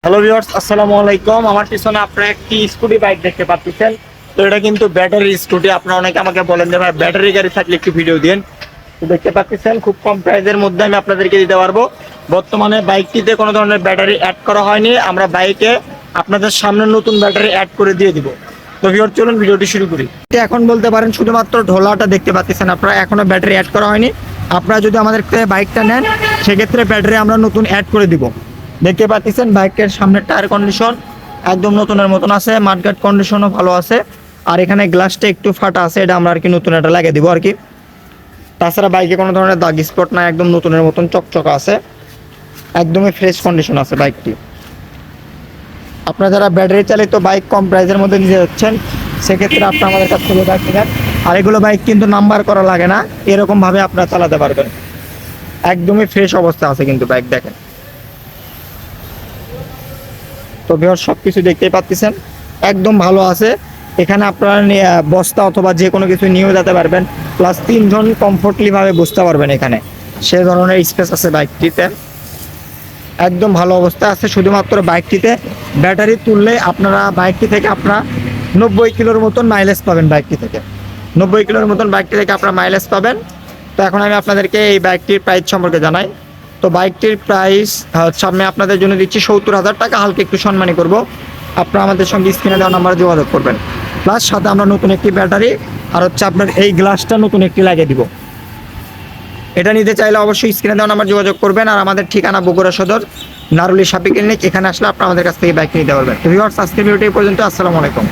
Hello viewers, আসসালামু আলাইকুম। আমার পিছনে আপনারা একটি স্কুটি বাইক দেখতে পাচ্ছেন। তো এটা কিন্তু ব্যাটারি স্কুটি। আপনারা অনেকে আমাকে বলেন যে ভাই ব্যাটারি গাড়ি থাকলে একটু ভিডিও দিন। তো দেখতে পাচ্ছেন খুব কম প্রাইসের মধ্যে আমি আপনাদেরকে দিতে পারবো। বর্তমানে বাইকটিতে কোনো ধরনের ব্যাটারি অ্যাড করা হয়নি, আমরা বাইকে আপনাদের সামনে নতুন ব্যাটারি অ্যাড করে দিয়ে দিব। তো ভিউয়ার চলুন ভিডিওটি শুরু করি। এখন বলতে পারেন শুধুমাত্র ঢোলাটা দেখতে পাচ্ছেন আপনারা, এখনো ব্যাটারি অ্যাড করা হয়নি। আপনারা যদি আমাদের থেকে বাইকটা নেন সেক্ষেত্রে ব্যাটারি আমরা নতুন অ্যাড করে দিব। দেখতে পাচ্ছেন বাইকের সামনের টায়ার কন্ডিশন একদম নতুনের মতন আছে, মাঠঘাট কন্ডিশনও ভালো আছে। আর এখানে গ্লাসটা একটু ফাটা আছে, এটা আমরা আর কি নতুন একটা লাগিয়ে দিব আর কি। তাছাড়া বাইকে কোনো ধরনের দাগ স্পট না, একদম নতুনের মতন চকচকা আছে, একদমই ফ্রেশ কন্ডিশন আছে বাইকটি। আপনারা যারা ব্যাটারি চালিত বাইক কম প্রাইসের মধ্যে নিতে যাচ্ছেন সেক্ষেত্রে আপনারা আমাদের কাছ থেকে বাইক নেন। আর এগুলো বাইক কিন্তু নাম্বার করা লাগে না, এরকমভাবে আপনারা চালাতে পারবেন। একদমই ফ্রেশ অবস্থা আছে কিন্তু বাইক দেখেন। তো ভিউয়ার সব কিছু দেখতেই পাচ্ছেন একদম ভালো আছে। এখানে আপনারা বস্তা অথবা যে কোনো কিছু নিয়েও যেতে পারবেন, প্লাস 3 জন কমফোর্টলিভাবে বসতে পারবেন এখানে, সে ধরনের স্পেস আছে বাইকটিতে। একদম ভালো অবস্থায় আছে। শুধুমাত্র বাইকটিতে ব্যাটারি তুললে আপনারা বাইকটি থেকে আপনারা 90 কিলোর মতন মাইলেজ পাবেন। বাইকটি থেকে 90 কিলোর মতন বাইকটি থেকে আপনারা মাইলেজ পাবেন। তো এখন আমি আপনাদেরকে এই বাইকটির প্রাইস সম্পর্কে জানাই। তো বাইকটির প্রাইস সামনে আপনাদের জন্য দিচ্ছি 70,000 টাকা, হালকা একটু সম্মানী করব। আপনারা আমাদের সঙ্গে স্ক্রিনে দেওয়া নাম্বারে যোগাযোগ করবেন। প্লাস সাথে আমরা নতুন একটি ব্যাটারি আর আপনার এই গ্লাসটা নতুন একটি লাগিয়ে দিব। এটা নিতে চাইলে অবশ্যই স্ক্রিনে দেওয়া নাম্বার যোগাযোগ করবেন। আর আমাদের ঠিকানা বগুড়া সদর নারুলি শপিং ক্লিনিক, এখানে আসলে আপনারা আমাদের কাছ থেকে বাইক নিতে পারবেন। তো ভিউয়ার্স, আজকের ভিডিওটি এই পর্যন্ত। আসসালামু আলাইকুম।